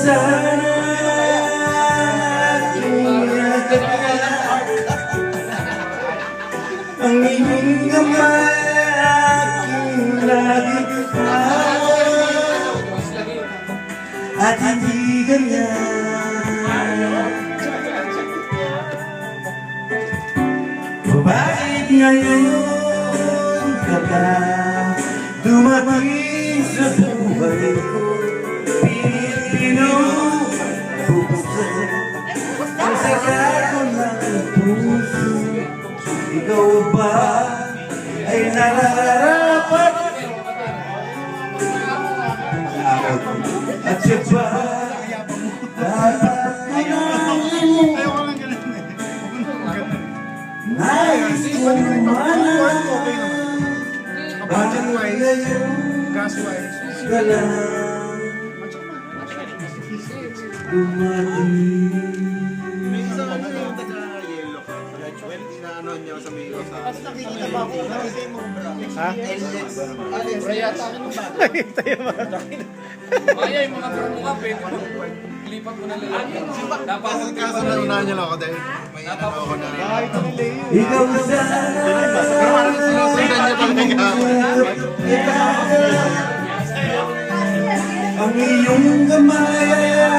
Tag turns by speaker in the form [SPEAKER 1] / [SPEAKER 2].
[SPEAKER 1] sana ang iyong kamay aking laging at hindi ganyan. Bakit ngayon ka ba dumating sa buhay ko? Pinubuksan ang sarado ng puso. Ikaw ba ay nararapat? At siya ba dapat kanahin? Nais kong manan
[SPEAKER 2] Gas-wise.
[SPEAKER 1] ka lang dumating.
[SPEAKER 2] May isang ano yung taga-yellow ka. Inaano niya sa may sa... Mas nakikita ba ako? Nakikita mo ba? Ha? Raya sa akin ng bago. Nakikita yung mga
[SPEAKER 3] Maya, yung mga bro mo ka, pwede mo. Lipat mo na lalaki.
[SPEAKER 2] Kaso na unahan niya lang ako dahil may ano ako na...
[SPEAKER 1] Ikaw sana
[SPEAKER 2] Pero parang sinusundan niya talaga.
[SPEAKER 1] ang iyong kamay